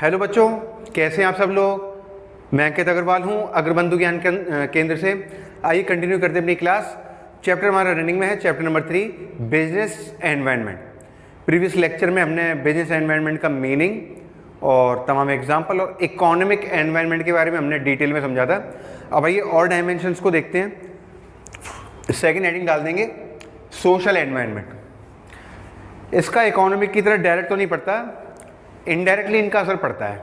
Hello बच्चों, कैसे हैं आप सब लोग। मैं अंकित अग्रवाल हूं अग्रबंधु ज्ञान केंद्र से। आइए कंटिन्यू करते हैं अपनी क्लास। चैप्टर हमारा रनिंग में है, chapter number 3 business environment. Previous lecture में हमने बिजनेस एनवायरनमेंट का मीनिंग और तमाम एग्जाम्पल और इकोनॉमिक एनवायरनमेंट के बारे में हमने डिटेल में समझा था। अब आइए और डायमेंशंस को देखते हैं। सेकेंड हेडिंग डाल देंगे सोशल एनवायरनमेंट। इसका इकोनॉमिक की तरह डायरेक्ट तो नहीं पड़ता, इनडायरेक्टली इनका असर पड़ता है।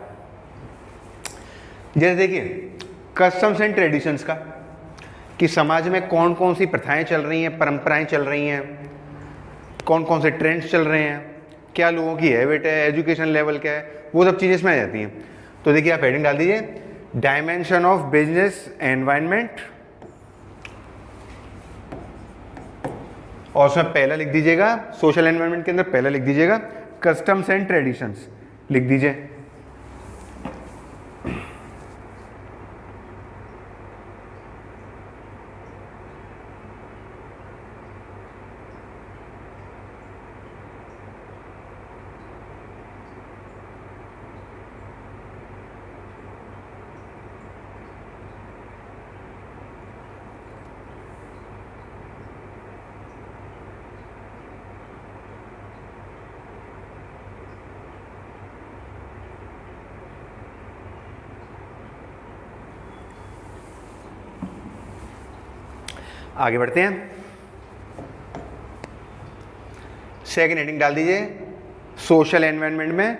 जैसे देखिए कस्टम्स एंड ट्रेडिशंस का, कि समाज में कौन कौन सी प्रथाएं चल रही हैं, परंपराएं चल रही हैं, कौन कौन से ट्रेंड्स चल रहे हैं, क्या लोगों की हैबिट है, एजुकेशन लेवल क्या है, वो सब चीज़ें इसमें आ जाती हैं। तो देखिए आप हेडिंग डाल दीजिए डायमेंशन ऑफ बिजनेस एनवायरनमेंट, और उसमें पहला लिख दीजिएगा सोशल एनवायरनमेंट के अंदर पहला लिख दीजिएगा कस्टम्स एंड ट्रेडिशंस लिख दीजिए। आगे बढ़ते हैं। सेकेंड हेडिंग डाल दीजिए सोशल एनवायरनमेंट में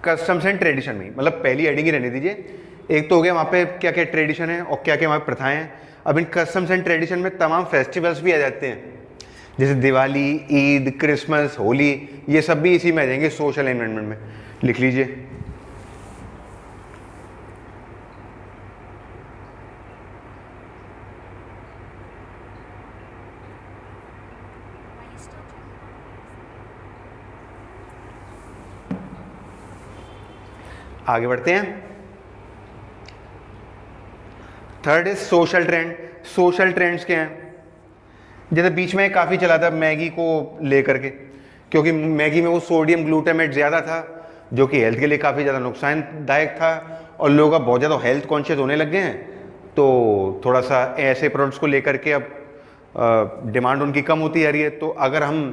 कस्टम्स एंड ट्रेडिशन में, मतलब पहली हेडिंग ही रहने दीजिए। एक तो हो गया वहाँ पे क्या क्या ट्रेडिशन है और क्या क्या वहाँ पे प्रथाएं हैं। अब इन कस्टम्स एंड ट्रेडिशन में तमाम फेस्टिवल्स भी आ जाते हैं, जैसे दिवाली, ईद, क्रिसमस, होली, ये सब भी इसी में आ जाएंगे सोशल एनवायरनमेंट में। लिख लीजिए। आगे बढ़ते हैं। Third is social trend. Social trends क्या हैं? जैसे बीच में काफ़ी चला था मैगी को लेकर के, क्योंकि मैगी में वो सोडियम ग्लूटामेट ज़्यादा था जो कि हेल्थ के लिए काफ़ी ज़्यादा नुकसानदायक था, और लोग अब बहुत ज़्यादा हेल्थ कॉन्शियस होने लग गए हैं। तो थोड़ा सा ऐसे प्रोडक्ट्स को लेकर के अब डिमांड उनकी कम होती जा रही है। तो अगर हम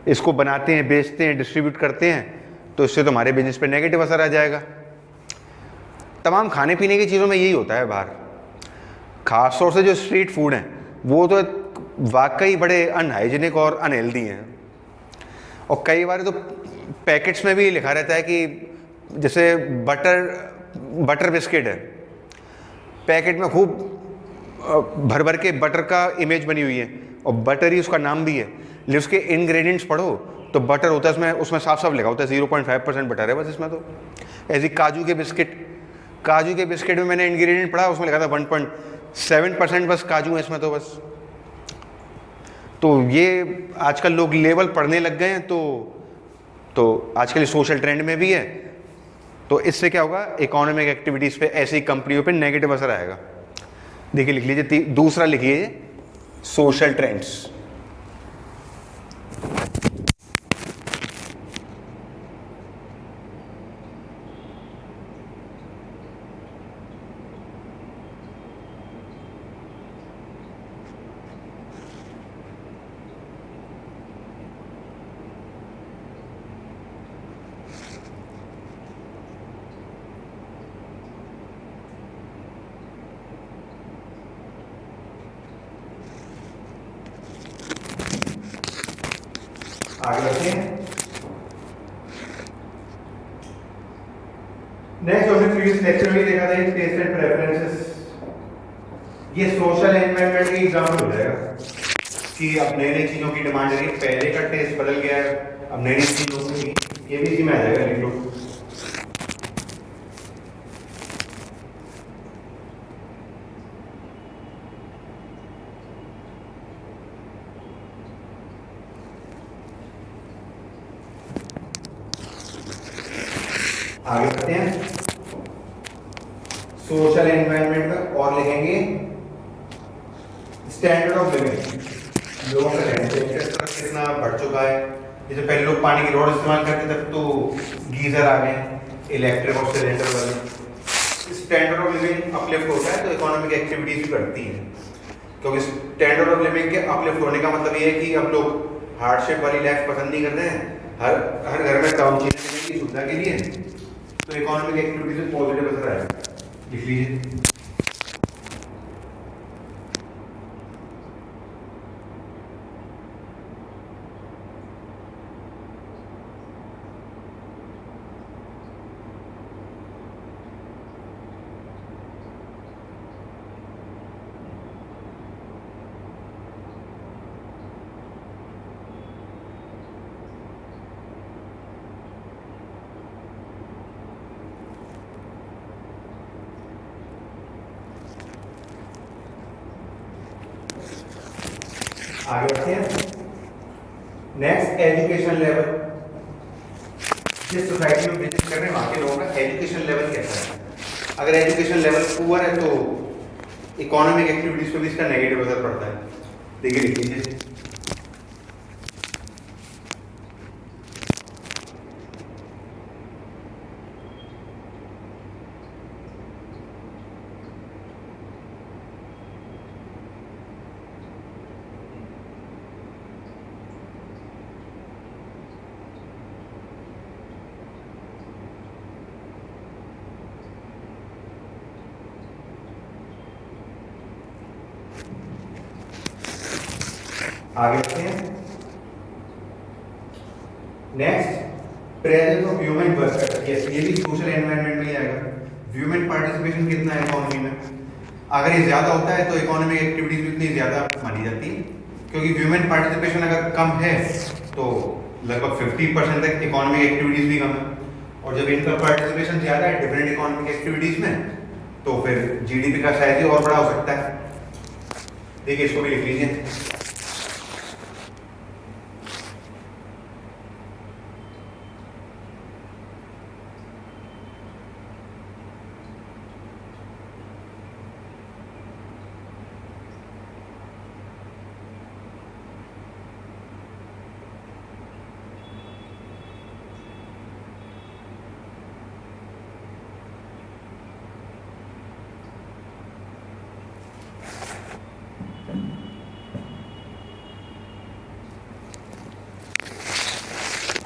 इसको बनाते हैं, बेचते हैं, डिस्ट्रीब्यूट करते हैं, तो इससे तो हमारे बिजनेस पे नेगेटिव असर आ जाएगा। तमाम खाने पीने की चीज़ों में यही होता है बाहर, खास तौर से जो स्ट्रीट फूड हैं वो तो वाकई बड़े अनहाइजीनिक और अनहेल्दी हैं। और कई बार तो पैकेट्स में भी लिखा रहता है कि जैसे बटर बिस्किट है, पैकेट में खूब भर भर के बटर का इमेज बनी हुई है और बटर ही उसका नाम भी है, लेकिन उसके इंग्रेडिएंट्स पढ़ो तो बटर होता है उसमें साफ साफ लिखा होता है 0.5% बटर है बस इसमें। तो ऐसी काजू के बिस्किट में मैंने इंग्रेडिएंट पढ़ा, उसमें लिखा था 1.7% बस काजू है इसमें तो बस। तो ये आजकल लोग लेवल पढ़ने लग गए हैं, तो आजकल सोशल ट्रेंड में भी है। तो इससे क्या होगा, इकोनॉमिक एक्टिविटीज़ पे, ऐसी कंपनियों पे नेगेटिव असर आएगा। देखिए लिख लीजिए, दूसरा लिखिए सोशल ट्रेंड्स। आगे बढ़ते हैं। नेक्स्ट हमने प्रीवियस लेक्चर में देखा था टेस्ट एंड प्रेफरेंसेस। ये सोशल एनवायरनमेंट की एग्जांपल हो जाएगा कि अब नई नई चीजों की डिमांड है, पहले का टेस्ट बदल गया है, अब नई नई चीजों की, ये भी इसी में आ जाएगा। लिख लो। आगे बढ़ते हैं। सोशल एनवायरनमेंट में और लिखेंगे स्टैंडर्ड ऑफ लिविंग। लोगों का रहने सहने का स्तर कितना बढ़ चुका है। जैसे पहले लोग पानी की रॉड इस्तेमाल करते थे, तो गीजर आ गए, इलेक्ट्रिक और सिलेंडर वाले। स्टैंडर्ड ऑफ लिविंग अपलिफ्ट होता है तो इकोनॉमिक एक्टिविटीज भी बढ़ती हैं, क्योंकि स्टैंडर्ड ऑफ लिविंग के अपलिफ्ट होने का मतलब ये है कि अब लोग हार्डशिप वाली लाइफ पसंद नहीं कर रहे हैं, हर हर घर में काम चीजें मिलेंगी सुविधा के लिए, तो इकोनॉमिक एक्टिविटीज में पॉजिटिव असर आएगा। लिख लीजिए। आगे बढ़ते हैं। Next, education level. जिस सोसाइटी में बिजनेस कर रहे हैं वहाँ के लोगों का एजुकेशन लेवल कैसा है। अगर एजुकेशन लेवल पुअर है तो इकोनॉमिक एक्टिविटीज पे भी इसका नेगेटिव असर पड़ता है। देखिए लिख लीजिए। आगे बढ़ते हैं। Next, presence of human worker. Yes, ये भी सोशल एनवायरनमेंट में ही आएगा। ह्यूमन पार्टिसिपेशन कितना है इकोनॉमी में, अगर ये ज्यादा होता है तो इकोनॉमिक एक्टिविटीज भी इतनी ज्यादा मानी जाती है, क्योंकि ह्यूमन पार्टिसिपेशन अगर कम है तो लगभग 50% तक इकोनॉमिक एक्टिविटीज भी कम है, और जब इनका पार्टिसिपेशन ज्यादा है डिफरेंट इकोनॉमिक एक्टिविटीज में तो फिर जीडीपी का साइज और बड़ा हो सकता है। देखिए इसको भी लिख लीजिए।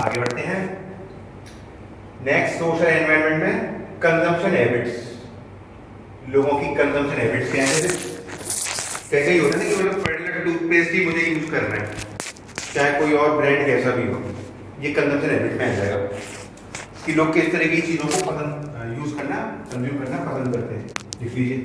आगे बढ़ते हैं। नेक्स्ट, सोशल एनवायरनमेंट में कंजम्पशन हैबिट्स। लोगों की कंजम्पशन हैबिट्स क्या है। कैसे ही होता है ना कि मतलब पर्टिकुलर टूथपेस्ट ही मुझे यूज करना है, चाहे कोई और ब्रांड कैसा भी हो, ये कंजम्पशन हैबिट में आ जाएगा कि लोग किस तरह की चीजों को पसंद यूज करना, कंज्यूम करना पसंद करते हैं। लिख लीजिए।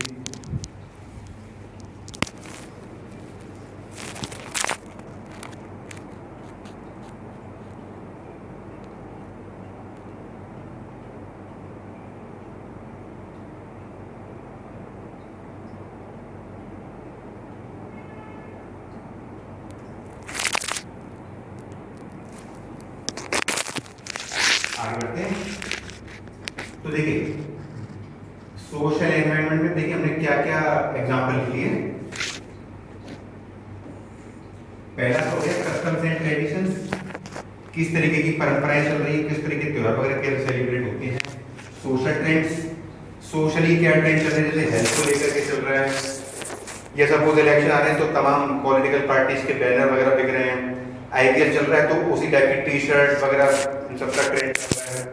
आगे बढ़ते हैं। तो देखिए सोशल एनवायरनमेंट में देखिए हमने क्या क्या एग्जांपल लिए। पहला तो है कस्टम्स एंड ट्रेडिशंस, किस तरीके की परंपराएं चल रही है, किस तरीके के त्योहार वगैरह कैसे सेलिब्रेट होते हैं। सोशल ट्रेंड्स, सोशली क्या ट्रेंड चल रहे हैं, जैसे हेल्थ को लेकर के चल रहा है, या सपोज इलेक्शन आ रहे हैं तो तमाम पॉलिटिकल पार्टीज के बैनर वगैरह बिक रहे हैं। आईपीएल चल रहा है तो उसी टाइप की टी शर्ट वगैरह इन सबका ट्रेंड चल रहा है,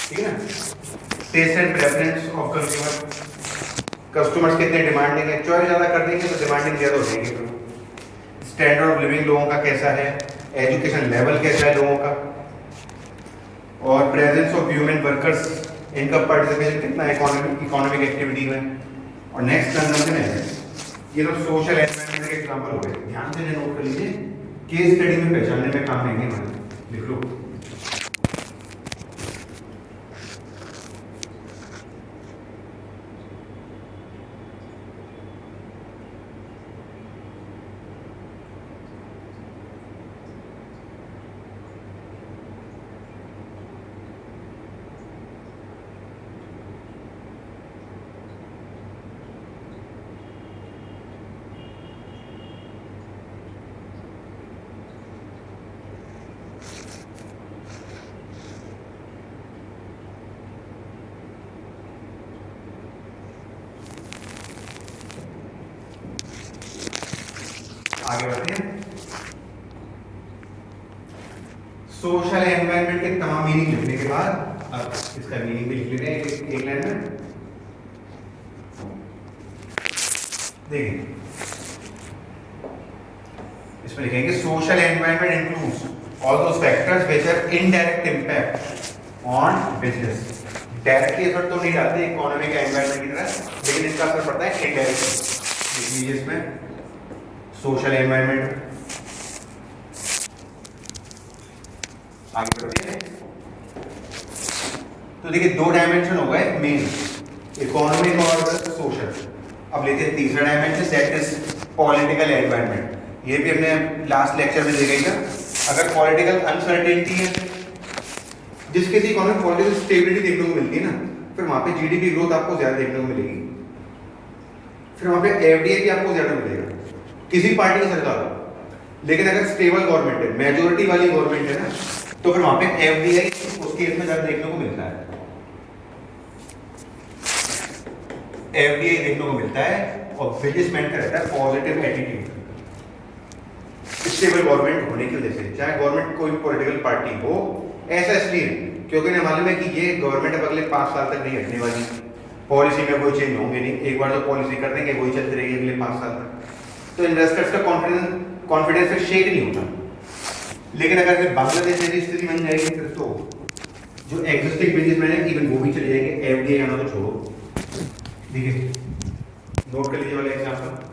ठीक है ना। Taste and preference of consumer, customers कितने डिमांडिंग है, चॉइस ज़्यादा कर देंगे तो डिमांडिंग ज़्यादा हो जाएगी। स्टैंडर्ड ऑफ लिविंग लोगों का कैसा है, एजुकेशन लेवल कैसा है लोगों का, और प्रेजेंस ऑफ ह्यूमन वर्कर्स, इनका पार्टिसिपेशन कितना है इकोनॉमिक एक्टिविटी में। और नेक्स्ट कंजम्पशन है, ये तो सोशल एनवायरनमेंट के एग्जांपल हो गए, ध्यान से नोट कर लीजिए, केस स्टडी में पहचानने में काम आएंगे हमारे। लिख लो। आगे बढ़ते हैं। सोशल एनवायरनमेंट के तमाम मीनिंग लिखने के बाद अब इसका मीनिंग भी लिख लेते हैं एक लाइन में। देखिए इसमें लिखेंगे social environment includes all those factors which have indirect impact on business. Directly असर तो नहीं डालते इकोनॉमिक एनवायरनमेंट की तरह, लेकिन इसका असर पड़ता है इनडायरेक्टली। लिख लीजिए इसमें सोशल एनवायरनमेंट। आगे बढ़ते हैं। तो देखिए दो डायमेंशन हो गए मेन, इकोनॉमिक और सोशल। अब लेते हैं तीसरा dimension, that is political environment. ये भी हमने लास्ट लेक्चर में देखा ही था। अगर पॉलिटिकल अनसर्टेनिटी है, जिस किसी इकोनॉमिक पॉलिटिकल स्टेबिलिटी देखने को मिलती है ना, फिर वहां पे जीडीपी ग्रोथ आपको ज्यादा देखने को मिलेगी, फिर वहां पे एफडीआई भी आपको ज्यादा मिलेगा किसी पार्टी की सरकार हो। लेकिन अगर स्टेबल गवर्नमेंट है, मेजोरिटी वाली गवर्नमेंट है ना, तो फिर वहां पे एफडीआई उस केस में ज्यादा देखने को मिलता है। एफडीआई देखने को मिलता है और बिजनेसमैन का रहता है पॉजिटिव एटीट्यूड। स्टेबल गवर्नमेंट होने की वजह से, चाहे गवर्नमेंट कोई पॉलिटिकल पार्टी हो, ऐसा इसलिए क्योंकि इन्हें मालूम है कि ये गवर्नमेंट अब अगले 5 साल तक नहीं हटने वाली, पॉलिसी में कोई चेंज होंगे नहीं, एक बार जो पॉलिसी कर देंगे वही चलती रहेगी अगले 5 साल तक। तो इन्वेस्टर्स का कॉन्फिडेंस फिर शेक नहीं होता। लेकिन अगर फिर बांग्लादेश जैसी स्थिति बन जाएगी, फिर तो जो एग्जिस्टिंग बिजनेसमैन है इवन वो भी चले जाएंगे, एफडीआई आना तो छोड़ो। देखिए नोट कर लीजिए वाला एग्जांपल।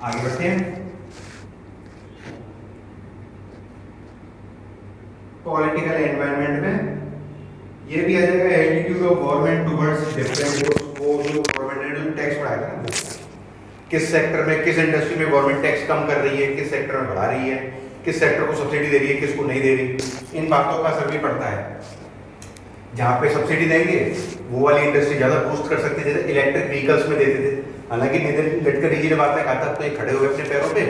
आगे बढ़ते हैं। पॉलिटिकल एनवायरनमेंट में ये भी आ जाएगा attitude of government towards different, वो जो गवर्नमेंट ने जो टैक्स बढ़ाया था ना, किस सेक्टर में, किस इंडस्ट्री में गवर्नमेंट टैक्स कम कर रही है, किस सेक्टर में बढ़ा रही है, किस सेक्टर को सब्सिडी दे रही है, किसको नहीं दे रही, इन बातों का असर भी पड़ता है। जहाँ पे सब्सिडी देंगे वो वाली इंडस्ट्री ज्यादा बूस्ट कर सकती है, जैसे इलेक्ट्रिक व्हीकल्स में देते थे। हालांकि नितिन गडकरी जी ने बाद में कहा था अब तो ये खड़े हो गए अपने पैरों पे,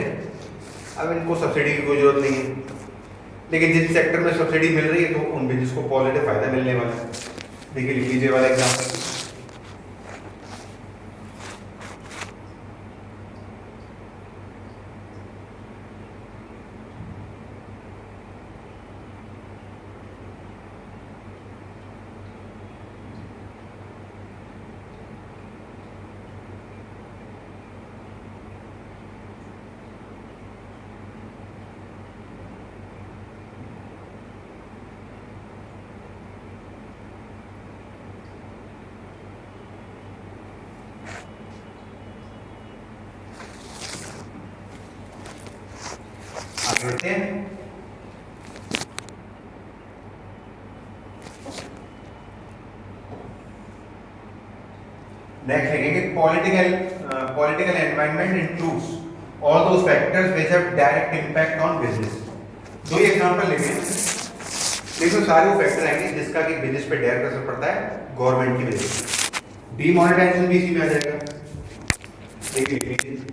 अब इनको सब्सिडी की कोई जरूरत नहीं है। लेकिन जिस सेक्टर में सब्सिडी मिल रही है तो उन बिजनेस को पॉजिटिव फायदा मिलने वाला है। देखिए लिख लीजिए वाला एग्जाम्पल। करते हैं। नेक्स्ट लिखेंगे political environment includes all those factors which have direct impact on business. दो एग्जांपल लेंगे, देखो सारे वो फैक्टर आएंगे जिसका कि बिजनेस पे डायरेक्ट असर पड़ता है गवर्नमेंट की वजह से। डीमोनेटाइजेशन भी इसी में आ जाएगा। देखिए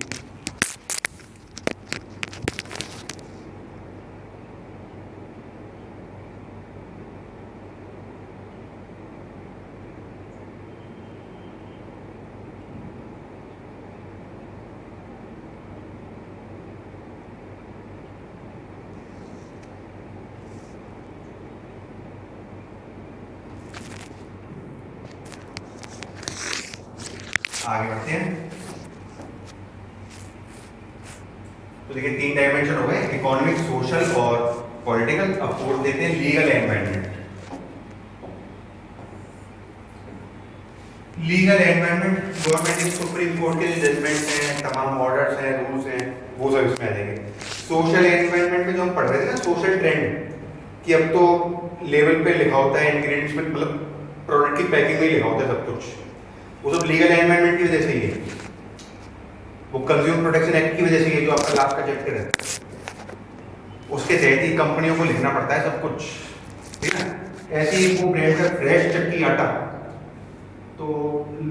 आगे बढ़ते हैं। तो देखिए 3 डायमेंशन हो गए, इकोनॉमिक, सोशल और पॉलिटिकल। अब फोर्थ देते हैं legal environment. Legal environment government की सुप्रीम कोर्ट के जो जजमेंट हैं, तमाम ऑर्डर्स हैं, रूल्स हैं, वो सब इसमें आ जाएंगे। सोशल एनवायरनमेंट में जो हम पढ़ रहे थे ना, सोशल ट्रेंड, कि अब तो लेवल पे लिखा होता है, इंग्रेडिएंट्स में मतलब प्रोडक्ट की पैकिंग में लिखा होता है सब कुछ, वो सब लीगल एनवायरनमेंट की वजह से ही है। वो कंज्यूमर प्रोटेक्शन एक्ट की वजह से ही जो आपका लास्ट का चैप्टर है, उसके तहत ही कंपनियों को लिखना पड़ता है सब कुछ, ठीक है। ऐसे ही वो ब्रांड का फ्रेश चक्की आटा, तो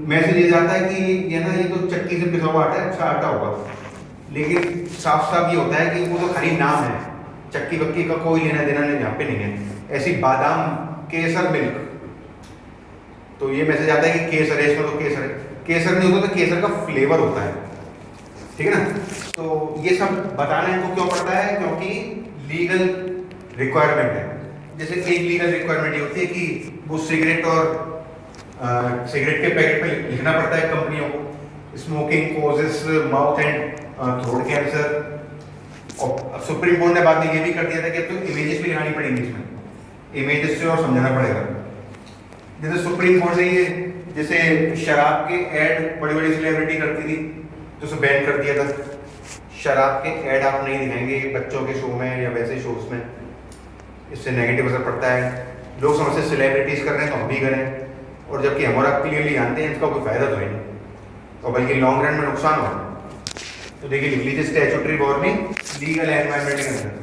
मैसेज ये जाता है कि ये ना ये तो चक्की से पिसा हुआ आटा है, अच्छा आटा होगा, लेकिन साफ साफ ये होता है कि वो तो खाली नाम है, चक्की वक्की का कोई लेना देना नहीं, यहाँ पे नहीं है। ऐसी बादाम केसर मिल्क, तो ये मैसेज आता है कि केसर है, इसमें तो केसर है, केसर नहीं होता तो केसर का फ्लेवर होता है, ठीक है ना। तो ये सब बताना इनको क्यों पड़ता है, क्योंकि लीगल रिक्वायरमेंट है। जैसे एक लीगल रिक्वायरमेंट ये होती है कि वो सिगरेट और सिगरेट के पैकेट पे लिखना पड़ता है कंपनियों को, smoking causes mouth and throat cancer. और सुप्रीम कोर्ट ने बाद में ये भी कर दिया था कि अब तो इमेजेस भी दिखानी पड़ेंगी, इसमें इमेजेस से और समझाना पड़ेगा। जैसे सुप्रीम कोर्ट ने ये जैसे शराब के ऐड बड़ी बड़ी सेलिब्रिटी करती थी तो उसे बैन कर दिया था, शराब के ऐड आप नहीं दिखाएंगे बच्चों के शो में या वैसे शोज में, इससे नेगेटिव असर पड़ता है। लोग समझते हैं सेलिब्रिटीज कर रहे हैं तो हम भी करें, और जबकि हम और आप क्लियरली जानते हैं इसका कोई फायदा तो है नहीं, और बल्कि लॉन्ग रन में नुकसान हो। तो देखिए लिख लीजिए स्टैट्यूटरी वार्निंग लीगल एनवायरनमेंट के अंदर।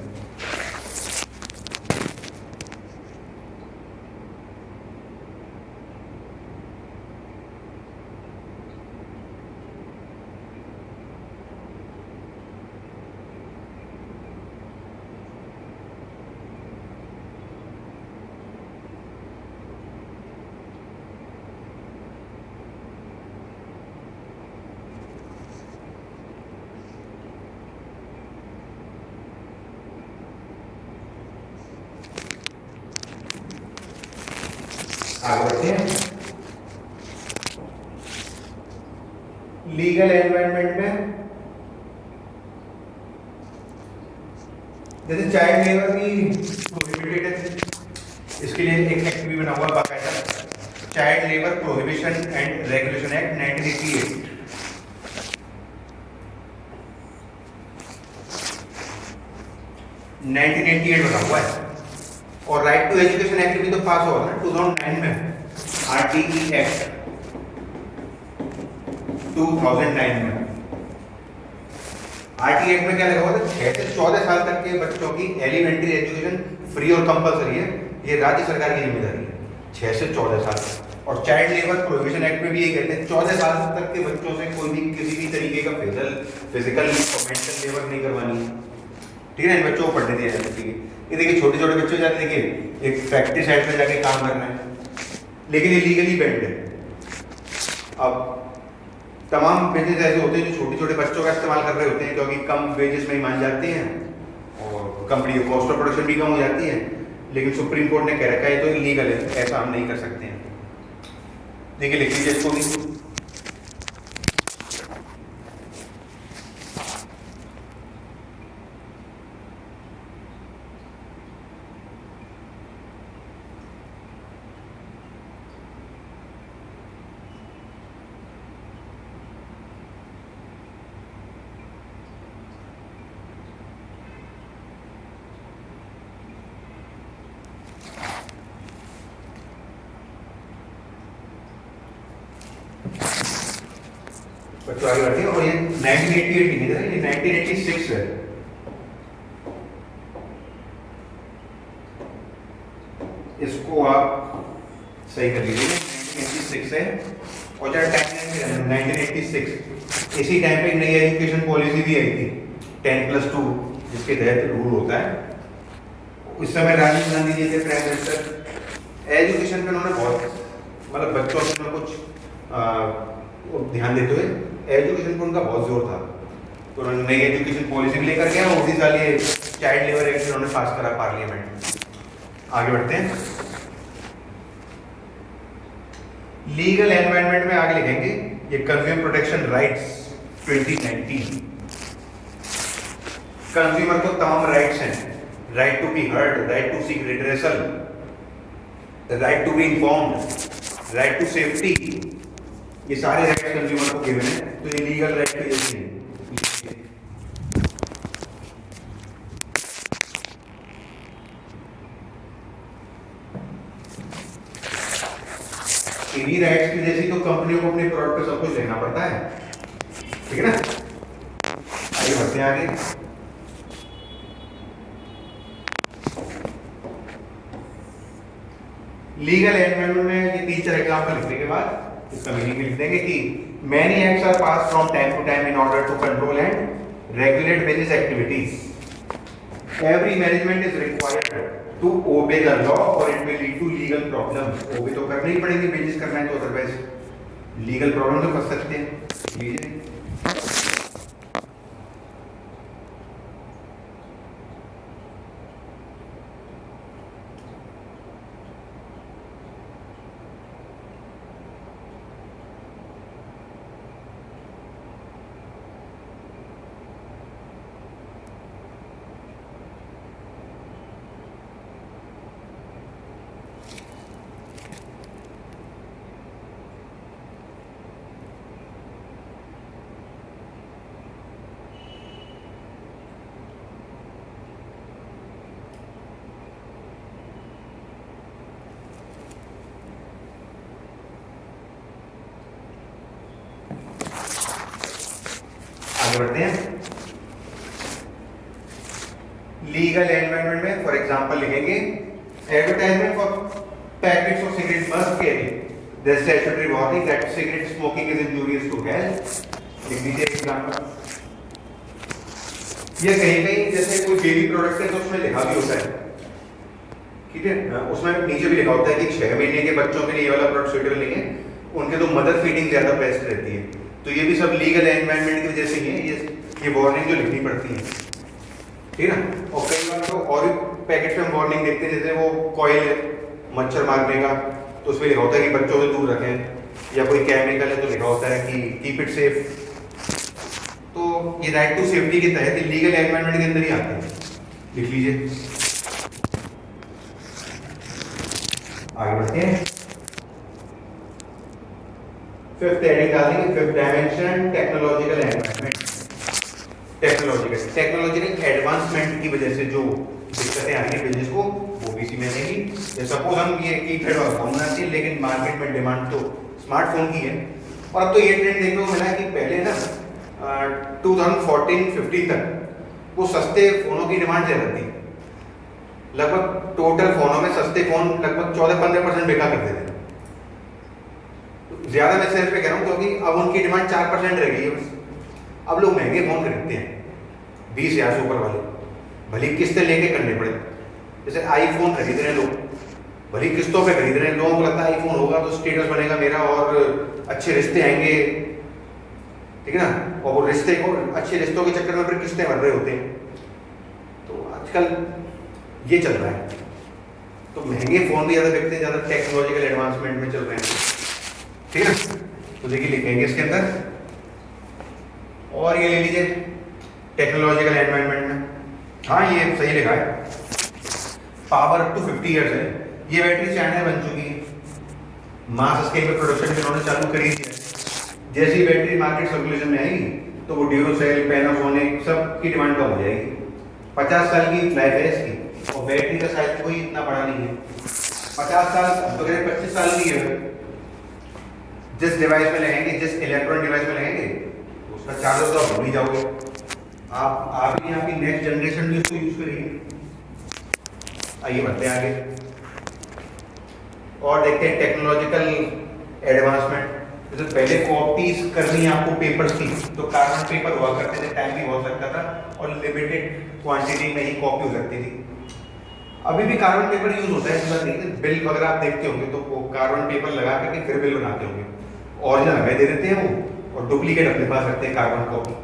आगे बढ़ते हैं। लीगल एनवायरनमेंट में जैसे चाइल्ड लेबर भी प्रोहिबिटेड है, इसके लिए एक एक्ट भी बना हुआ बाकायदा, child labour prohibition and regulation act 1988। बना हुआ है। और राइट टू एजुकेशन एक्ट भी तो पास हुआ ना 2009 में, आरटीई एक्ट 2009 में। आरटीई एक्ट में क्या लगा हुआ था, 6 से 14 साल तक के बच्चों की एलिमेंट्री एजुकेशन फ्री और कंपलसरी है, ये राज्य सरकार की जिम्मेदारी है, 6 से 14 साल। और चाइल्ड लेबर प्रोहिबिशन एक्ट में भी ये कहते हैं 14 साल तक के बच्चों से कोई भी किसी भी तरीके का फिजिकल और मेंटल लेबर नहीं करवानी है, ठीक है ना। इन बच्चों को पढ़ने दिया जाता है। ये देखिए छोटे छोटे बच्चे जाते, देखिए एक फैक्ट्री साइड में जाके काम करना है, लेकिन ये लीगली बैंड है। अब तमाम बिजनेस ऐसे होते हैं जो छोटे छोटे बच्चों का इस्तेमाल कर रहे होते हैं, क्योंकि कम वेजेस में ही मान जाते हैं और कंपनी की कॉस्ट ऑफ प्रोडक्शन भी कम हो जाती है, लेकिन सुप्रीम कोर्ट ने कह रखा है तो इलीगल है, ऐसा हम नहीं कर सकते हैं। देखिए लिख लीजिए इसको भी, बच्चों आगे बढ़ते हैं। और ये 1988 नहीं है, ये 1986 है। इसको आप सही कर लीजिए, 1986 है। और जरा टाइमलाइन में रहना, 1986 इसी टाइम पे नई एजुकेशन पॉलिसी भी आई थी 10+2, जिसके तहत रूल होता है। उस समय राजीव गांधी जी थे प्राइम मिनिस्टर। एजुकेशन पे उन्होंने बहुत मतलब बच्चों में कुछ ध्यान देते हुए एजुकेशन पर उनका बहुत जोर था, तो उन्होंने नई एजुकेशन पॉलिसी भी लेकर गया, उसी साल ये चाइल्ड लेबर एक्ट उन्होंने पास करा पार्लियामेंट। आगे बढ़ते हैं। लीगल एनवायरनमेंट में आगे लिखेंगे ये कंज्यूमर प्रोटेक्शन राइट्स 2019। कंज्यूमर को तमाम राइट्स हैं, right to be heard, right to seek redressal, right to be informed, right to safety, ये सारे राइट्स कंज्यूमर को गिवन है। तो ये लीगल राइट तो यही है। इन्हीं राइट्स की जैसी तो कंपनियों को अपने प्रोडक्ट पे सब कुछ लेना पड़ता है, ठीक है ना। आगे बढ़ते हैं आगे। लीगल एनवायरनमेंट में ये 3-4 एग्जाम्पल लिखने के बाद इसका मीनिंग लिख देंगे कि many acts are pass from time to time in order to control and regulate business activities. Every management is required to obey the law और it will lead to legal problem. Obey तो करनी ही पड़ेगी business करना है तो, otherwise legal problem तो फंस सकते हैं। लीजिए आगे बढ़ते हैं। लीगल एनवायरनमेंट में फॉर एग्जांपल लिखेंगे advertisement for packets of cigarette must carry the statutory warning that cigarette smoking is injurious to health. लिख दीजिए एग्जांपल। ये कहीं कहीं जैसे कोई बेबी प्रोडक्ट है तो उसमें लिखा भी होता है, ठीक है, उसमें नीचे भी लिखा होता है कि 6 महीने के बच्चों के लिए ये वाला प्रोडक्ट सुटेबल नहीं है, उनके तो मदर फीडिंग ज्यादा बेस्ट रहती है। तो ये भी सब लीगल एनवायरनमेंट की वजह से ही है, ये वार्निंग जो लिखनी पड़ती है, ठीक है ना। और कई बार तो और भी पैकेट में हम वार्निंग देखते हैं, जैसे वो कॉइल है मच्छर मारने का तो उसमें लिखा होता है कि बच्चों से दूर रखें, या कोई केमिकल है तो लिखा होता है कि कीप इट सेफ। तो ये राइट टू सेफ्टी के तहत लीगल एनवायरनमेंट के अंदर ही आते हैं, लिख लीजिए। आगे बढ़ते हैं। फिफ्थ हेडिंग डाल देंगे, fifth dimension technological environment. Technological advancement की वजह से जो दिक्कतें आ रही है बिजनेस को, वो भी इसी में रहेगी। सपोज हम ये कीपैड वाला फोन बनाते हैं, लेकिन मार्केट में डिमांड तो स्मार्टफोन की है। और अब तो ये ट्रेंड देखने को मिला कि पहले ना 2014-15 तक वो सस्ते फोनों की डिमांड ज्यादा थी। लगभग टोटल फोनों में सस्ते फोन लगभग 14-15% बेचा करते थे। ज्यादा मैं सेल पे कह रहा हूँ क्योंकि अब उनकी डिमांड 4% रह गई है बस। अब लोग महंगे फोन खरीदते हैं 20,000 से ऊपर वाले, भले किस्तें लेके करने पड़े। जैसे आईफोन खरीद रहे हैं लोग, भले किस्तों पे खरीद रहे हैं। लोगों को लगता है आईफोन होगा तो स्टेटस बनेगा मेरा और अच्छे रिश्ते आएंगे, ठीक है ना। और वो रिश्ते को, अच्छे रिश्तों के चक्कर में फिर किस्तें भर रहे होते हैं। तो आजकल ये चल रहा है, तो महंगे फोन भी ज्यादा बिकते हैं, ज्यादा टेक्नोलॉजिकल एडवांसमेंट में चल रहे हैं, ठीक है। तो देखिए लिखेंगे इसके अंदर। और ये ले लीजिए टेक्नोलॉजिकल एनवायरनमेंट में, हाँ ये सही लिखा है, पावर अप टू 50 ईयर्स है। ये बैटरी चाइना बन चुकी है, मास स्केल पे प्रोडक्शन इन्होंने चालू करी है। जैसे ही बैटरी मार्केट सर्कुलेशन में आएगी तो वो ड्यूरोसेल, पैनासोनिक सब की डिमांड कम हो जाएगी। 50 साल की लाइफ है इसकी, और बैटरी का साइज कोई इतना बड़ा नहीं है। 50 साल तो 25 साल की है। जिस डिवाइस में लगाएंगे, जिस इलेक्ट्रॉनिक डिवाइस में लगाएंगे, उसका चार्जर तो आप भूल ही जाओगे। आप ही आपकी नेक्स्ट जनरेशन भी उसको यूज करेगी। आइए बढ़ते हैं आगे और देखते हैं टेक्नोलॉजिकल एडवांसमेंट। जैसे पहले कॉपीज करनी है आपको पेपर्स की, तो कार्बन पेपर हुआ करते थे, टाइम भी हो सकता था और लिमिटेड क्वांटिटी में ही कॉपी हो सकती थी। अभी भी कार्बन पेपर यूज होता है, इस बार देखिए बिल वगैरह आप देखते होंगे तो वो कार्बन पेपर लगा करके फिर बिल बनाते होंगे। ओरिजिनल हमें दे देते हैं वो, और डुप्लीकेट अपने पास रखते हैं कार्बन कॉपी।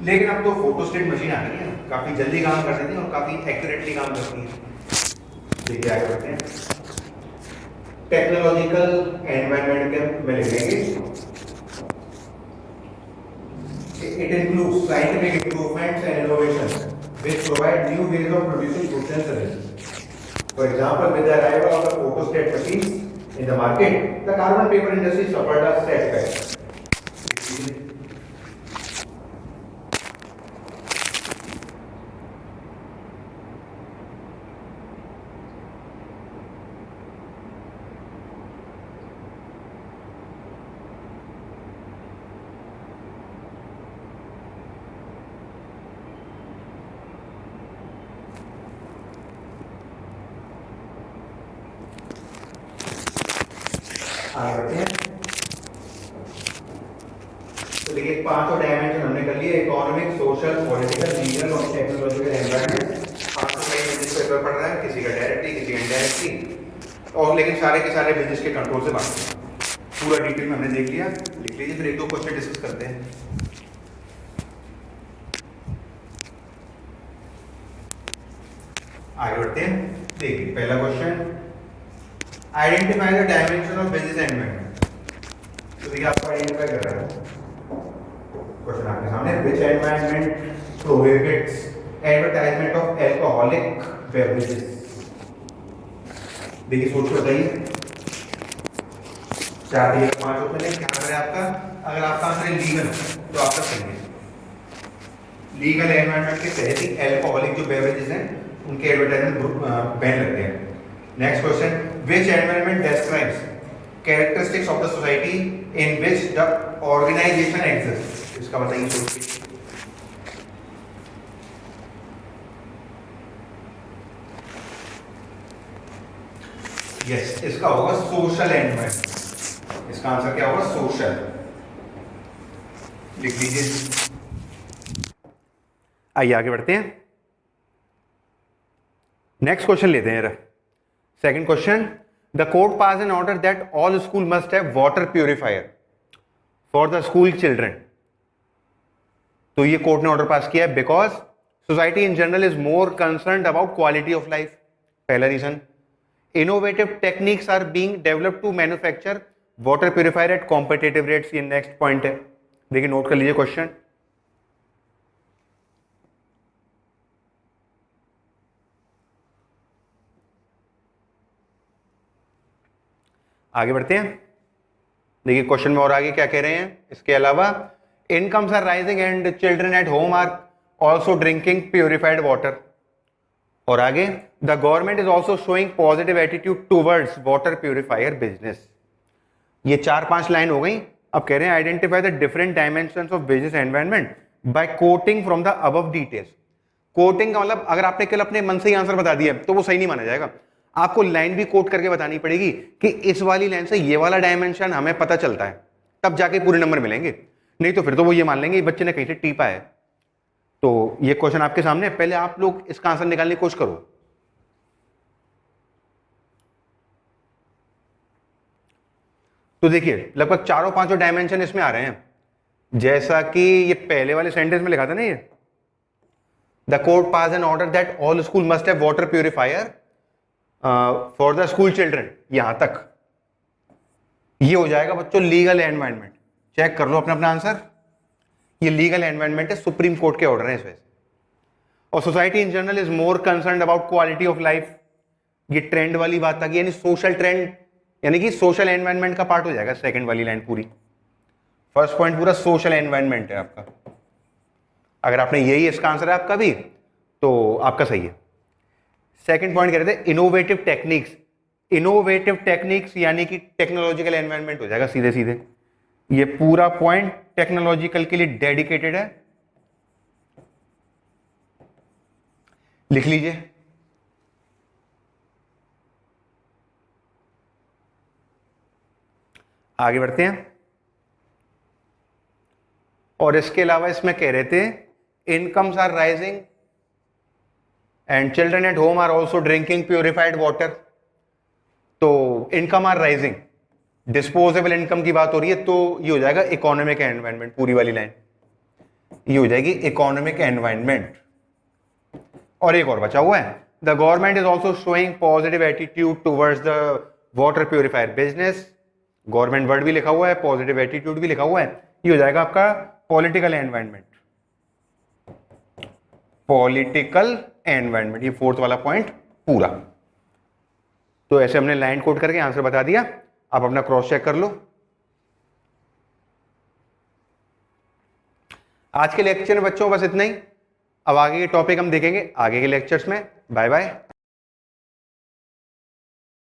लेकिन अब तो फोटोस्टेट मशीन आ गई है, काफी जल्दी काम कर देती है और काफी एक्यूरेटली काम करती है। देखिए आगे बढ़ते हैं। टेक्नोलॉजिकल एनवायरनमेंट के में लिखेंगे, it includes scientific improvements and innovations which provide new ways of producing goods and services. For example, with the arrival of the photostat machines in the market, the carbon paper industry suffered a setback. आगे बढ़ते हैं। देखिए 5 dimension हमने कर लिए, economic, social, political, legal और technological environment. 5 business paper पढ़ रहा है, किसी का डायरेक्टली, किसी का इनडायरेक्टली, और लेकिन सारे के सारे बिजनेस के कंट्रोल से बात करें। पूरा डिटेल में हमने देख लिया, लिख लीजिए, फिर एक दो क्वेश्चन डिस्कस करते हैं। आगे बढ़ते हैं। देखिए पहला question, identify the dimension of business environment. तो देखिए आपको आइडेंटिफाई कर रहा है क्वेश्चन आपके सामने, which environment prohibits advertisement of alcoholic beverages. देखिए सोच के बताइए, 4 या 5 ऑप्शन है, क्या करें आपका। अगर आपका आंसर है लीगल तो आपका सही है। लीगल एनवायरनमेंट के तहत ही अल्कोहलिक जो बेवरेजेस हैं उनके एडवर्टाइजमेंट बैन लगते हैं। Next question, which environment describes characteristics of the society in which the organisation exist. इसका बताइए सोच के। यस, इसका होगा सोशल एनवायरनमेंट। इसका आंसर क्या होगा, सोशल। लिख लीजिए। आइए आगे बढ़ते हैं, नेक्स्ट क्वेश्चन लेते हैं। Second question, the court pass an order that all school must have water purifier for the school children. तो ये कोर्ट ने ऑर्डर पास किया है because society in general is more concerned about quality of life. पहला reason, innovative techniques are being developed to manufacture water purifier at competitive rates. ये next point है, देखिए note कर लीजिए क्वेश्चन। आगे बढ़ते हैं, देखिए क्वेश्चन में और आगे क्या कह रहे हैं। इसके अलावा incomes are rising and children at home are also drinking purified water. और आगे, the government is also showing positive attitude towards water purifier business. ये 4-5 लाइन हो गई। अब कह रहे हैं identify the different dimensions of business environment by quoting from the above details. Quoting का मतलब अगर आपने केवल अपने मन से ही आंसर बता दिया तो वो सही नहीं माना जाएगा, आपको लाइन भी कोट करके बतानी पड़ेगी कि इस वाली लाइन से ये वाला डायमेंशन हमें पता चलता है, तब जाके पूरे नंबर मिलेंगे। नहीं तो फिर तो वो ये मान लेंगे बच्चे ने कहीं से टीपा है। तो ये क्वेश्चन आपके सामने, पहले आप लोग इसका आंसर निकालने की कोशिश करो। तो देखिए लगभग 4-5 डायमेंशन इसमें आ रहे हैं, जैसा कि ये पहले वाले सेंटेंस में लिखा था ना, ये the court pass an order that all school must have water purifier for the school children, यहां तक ये हो जाएगा बच्चों लीगल एनवायरनमेंट। चेक कर लो अपना अपना आंसर, ये लीगल एनवायरनमेंट है, सुप्रीम कोर्ट के ऑर्डर है इस वजह से। और society in general is more concerned about quality of life, ये ट्रेंड वाली बात आ गई, यानी सोशल ट्रेंड, यानी कि सोशल एनवायरनमेंट का पार्ट हो जाएगा सेकंड वाली लाइन पूरी। फर्स्ट पॉइंट पूरा सोशल एनवायरनमेंट है आपका। अगर आपने यही इसका आंसर है आपका भी तो आपका सही है। सेकंड पॉइंट कह रहे थे इनोवेटिव टेक्निक्स। इनोवेटिव टेक्निक्स यानी कि टेक्नोलॉजिकल एनवायरनमेंट हो जाएगा सीधे सीधे। ये पूरा पॉइंट टेक्नोलॉजिकल के लिए डेडिकेटेड है, लिख लीजिए। आगे बढ़ते हैं, और इसके अलावा इसमें कह रहे थे incomes are rising and children at home are also drinking purified water. तो income are rising, disposable income की बात हो रही है, तो ये हो जाएगा इकोनॉमिक एनवायरनमेंट, पूरी वाली लाइन ये हो जाएगी इकोनॉमिक एनवायरनमेंट। और एक और बचा हुआ है, the government is also showing positive attitude towards the water purifier business. Government word भी लिखा हुआ है, पॉजिटिव एटीट्यूड भी लिखा हुआ है, ये हो जाएगा आपका पॉलिटिकल एनवायरनमेंट। पॉलिटिकल एनवायरनमेंट, ये फोर्थ वाला पॉइंट पूरा। तो ऐसे हमने लाइन कोड करके आंसर बता दिया, आप अपना क्रॉस चेक कर लो। आज के लेक्चर में बच्चों बस इतना ही, अब आगे के टॉपिक हम देखेंगे आगे के लेक्चर्स में। Bye bye.